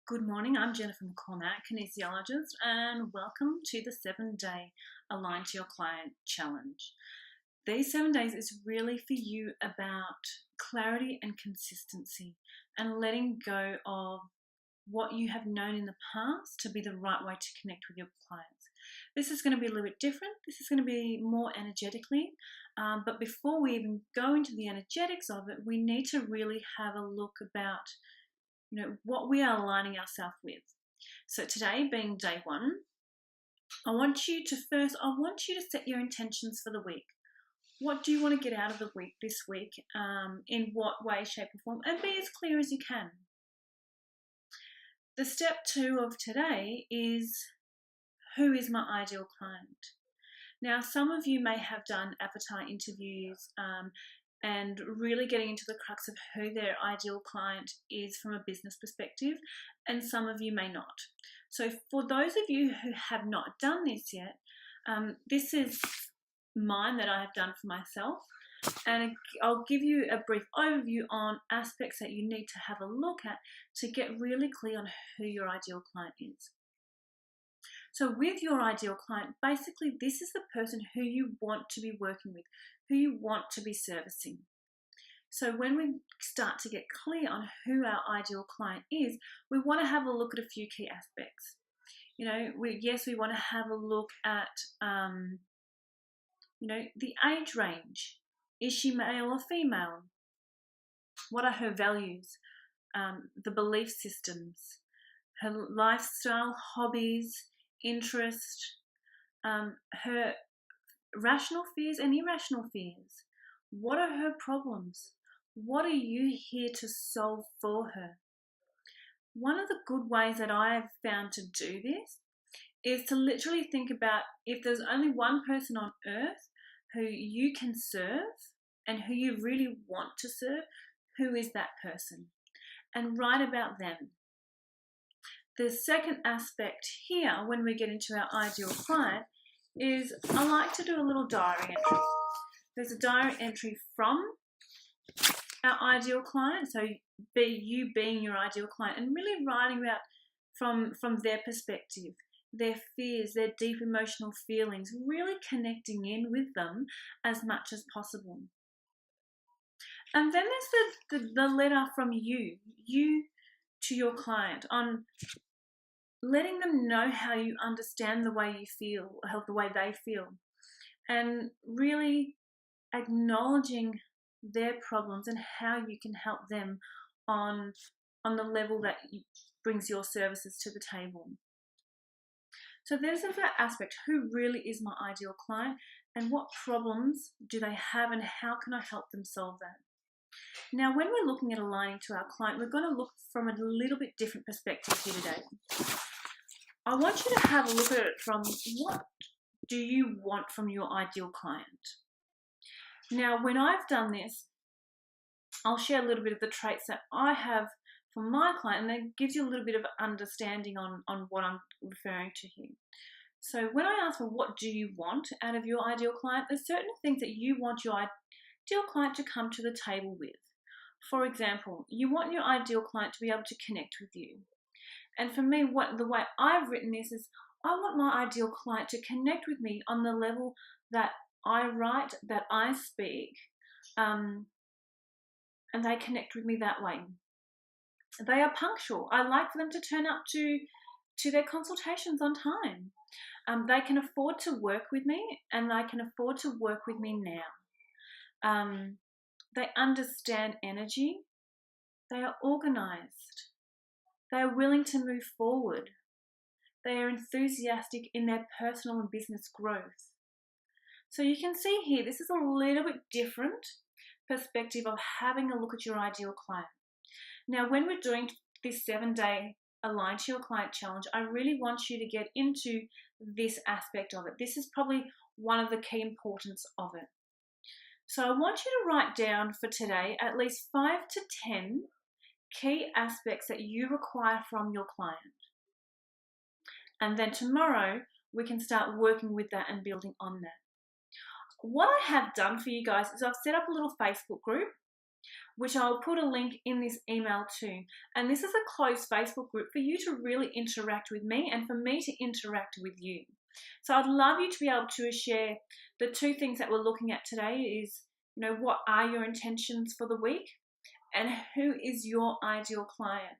Good morning, I'm Jennifer McCormack, kinesiologist, and welcome to the 7-day Align to Your Client challenge. These 7 days is really for you about clarity and consistency and letting go of what you have known in the past to be the right way to connect with your clients. This is going to be a little bit different. This is going to be more energetically, but before we even go into the energetics of it, we need to really have a look about what we are aligning ourselves with. So today being day 1, I want you to set your intentions for the week. What do you want to get out of the week this week, in what way, shape or form, and be as clear as you can. The step 2 of today is, who is my ideal client? Now, some of you may have done avatar interviews and really getting into the crux of who their ideal client is from a business perspective, and some of you may not. So for those of you who have not done this yet, this is mine that I have done for myself, and I'll give you a brief overview on aspects that you need to have a look at to get really clear on who your ideal client is. So with your ideal client, basically this is the person who you want to be working with, who you want to be servicing. So when we start to get clear on who our ideal client is, we want to have a look at a few key aspects. We want to have a look at, the age range. Is she male or female? What are her values? The belief systems, her lifestyle, hobbies, interest, her rational fears and irrational fears. What are her problems? What are you here to solve for her? One of the good ways that I've found to do this is to literally think about, if there's only one person on earth who you can serve and who you really want to serve, who is that person? And write about them. The second aspect here, when we get into our ideal client, is I like to do a little diary entry. There's a diary entry from our ideal client, so you being your ideal client, and really writing about from their perspective, their fears, their deep emotional feelings, really connecting in with them as much as possible. And then there's the letter from you to your client, on letting them know how you understand the way you feel, or the way they feel, and really acknowledging their problems and how you can help them on the level that brings your services to the table. So there's that aspect, who really is my ideal client and what problems do they have and how can I help them solve that? Now, when we're looking at aligning to our client, we're going to look from a little bit different perspective here today. I want you to have a look at it from, what do you want from your ideal client? Now, when I've done this, I'll share a little bit of the traits that I have for my client, and that gives you a little bit of understanding on what I'm referring to here. So when I ask for what do you want out of your ideal client, there's certain things that you want your ideal client to come to the table with. For example, you want your ideal client to be able to connect with you. And for me, the way I've written this is, I want my ideal client to connect with me on the level that I write, that I speak, and they connect with me that way. They are punctual. I like for them to turn up to their consultations on time. They can afford to work with me, and they can afford to work with me now. They understand energy. They are organized. They are willing to move forward. They are enthusiastic in their personal and business growth. So you can see here, this is a little bit different perspective of having a look at your ideal client. Now, when we're doing this 7-day Align to Your Client challenge, I really want you to get into this aspect of it. This is probably one of the key importance of it. So I want you to write down for today at least 5 to 10 key aspects that you require from your client. And then tomorrow, we can start working with that and building on that. What I have done for you guys is I've set up a little Facebook group. which I'll put a link in this email too. And this is a closed Facebook group for you to really interact with me and for me to interact with you. So I'd love you to be able to share the two things that we're looking at today is, what are your intentions for the week and who is your ideal client?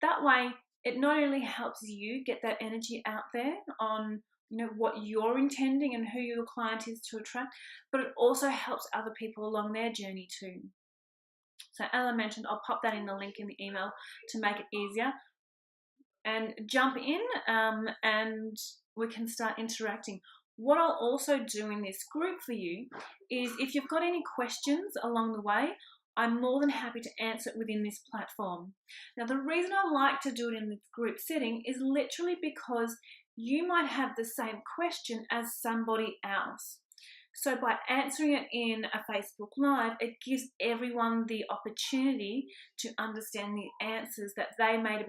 That way, it not only helps you get that energy out there on what you're intending and who your client is to attract, but it also helps other people along their journey too. So as I mentioned, I'll pop that in the link in the email to make it easier. And jump in and we can start interacting. What I'll also do in this group for you is if you've got any questions along the way, I'm more than happy to answer it within this platform. Now, the reason I like to do it in this group setting is literally because you might have the same question as somebody else. So by answering it in a Facebook Live, it gives everyone the opportunity to understand the answers that they may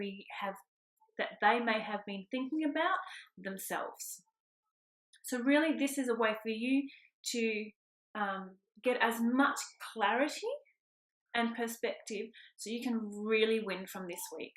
have been thinking about themselves. So really, this is a way for you to get as much clarity and perspective so you can really win from this week.